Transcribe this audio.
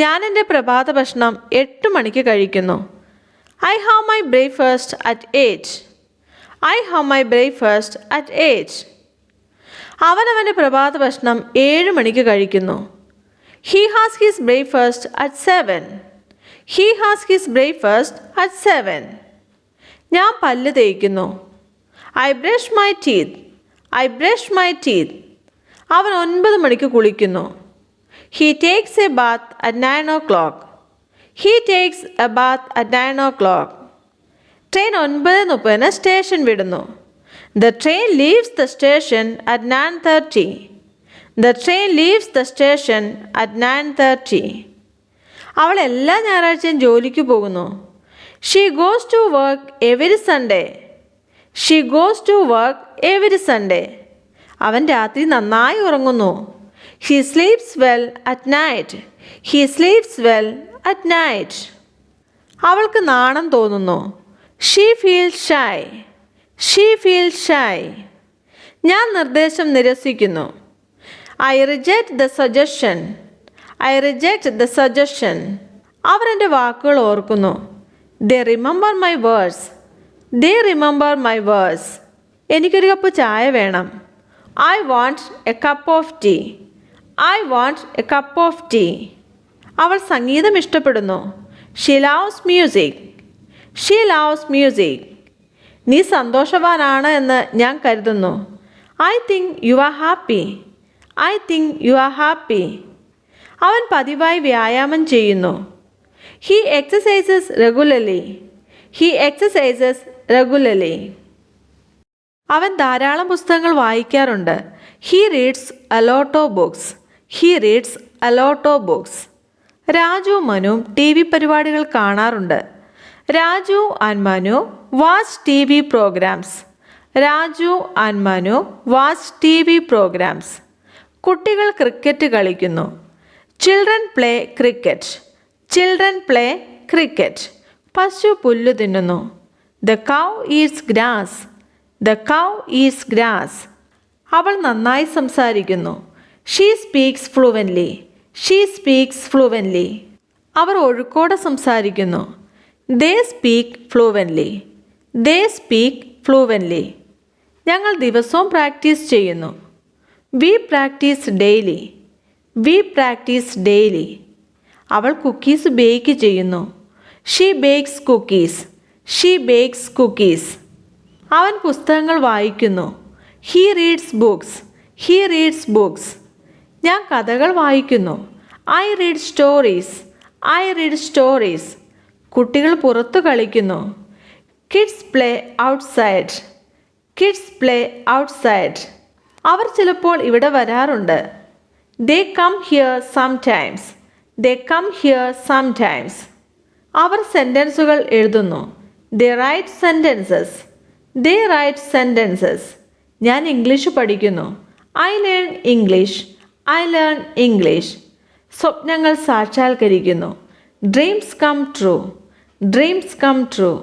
ഞാൻ എൻ്റെ പ്രഭാത ഭക്ഷണം 8 മണിക്ക് കഴിക്കുന്നു. I have my breakfast at 8. I have my breakfast at 8. അവൻ അവൻ്റെ പ്രഭാത ഭക്ഷണം 7 മണിക്ക് കഴിക്കുന്നു. He has his breakfast at 7. He has his breakfast at 7. ഞാൻ പല്ല് തേയ്ക്കുന്നു. I brush my teeth. I brush my teeth. അവൻ 9 മണിക്ക് കുളിക്കുന്നു. He takes a bath at 9 o'clock. He takes a bath at 9 o'clock. Train 9:30 station വിടുന്നു. The train leaves the station at 9:30. The train leaves the station at 9:30. അവൾ എല്ലാ ഞായറാഴ്ചയും ജോലിക്ക് പോകുന്നു. She goes to work every Sunday. She goes to work every Sunday. അവൻ രാത്രി നന്നായി ഉറങ്ങുന്നു. He sleeps well at night. He sleeps well at night. അവൾക്ക് നാണം തോന്നുന്നു. She feels shy. She feels shy. ഞാൻ നിർദ്ദേശം നിരസിക്കുന്നു. I reject the suggestion. I reject the suggestion. അവർ എൻ്റെ വാക്കുകൾ ഓർക്കുന്നു. They remember my words. They remember my words. എനിക്കൊരു കപ്പ് ചായ വേണം. I want a cup of tea. I want a cup of tea. അവൾ സംഗീതം ഇഷ്ടപ്പെടുന്നു. She loves music. She loves music. നീ സന്തോഷവാനാണ് എന്ന് ഞാൻ കരുതുന്നു. I think you are happy. I think you are happy. അവൻ പതിവായി വ്യായാമം ചെയ്യുന്നു. He exercises regularly. He exercises regularly. അവൻ ധാരാളം പുസ്തകങ്ങൾ വായിക്കാറുണ്ട്. He reads a lot of books. He reads a lot of books. Raju Manu TV പരിപാടികൾ കാണാറുണ്ട്. Raju and Manu watch TV programs. Raju and Manu watch TV programs. കുട്ടികൾ ക്രിക്കറ്റ് കളിക്കുന്നു. Children play cricket. Children play cricket. പശു പുല്ല് തിന്നുന്നു. The cow eats grass. The cow eats grass. അവൾ നന്നായി സംസാരിക്കുന്നു. She speaks fluently. She speaks fluently. അവർ ഒഴുക്കോടെ സംസാരിക്കുന്നു. They speak fluently. They speak fluently. ഞങ്ങൾ ദിവസവും പ്രാക്ടീസ് ചെയ്യുന്നു. We practice daily. We practice daily. അവൾ കുക്കീസ് ബേക്ക് ചെയ്യുന്നു. She bakes cookies. She bakes cookies. അവൻ പുസ്തകങ്ങൾ വായിക്കുന്നു. He reads books. He reads books. ഞാൻ കഥകൾ വായിക്കുന്നു. I read stories. I read stories. കുട്ടികൾ പുറത്തു കളിക്കുന്നു. Kids play outside. Kids play outside. അവർ ചിലപ്പോൾ ഇവിടെ വരാറുണ്ട്. They come here sometimes. They come here sometimes. അവർ സെൻറ്റൻസുകൾ എഴുതുന്നു. They write sentences. They write sentences. ഞാൻ ഇംഗ്ലീഷ് പഠിക്കുന്നു. I learn English. I learn English. സ്വപ്നങ്ങൾ സാക്ഷാത്കരിക്കുന്നു. Dreams come true. Dreams come true.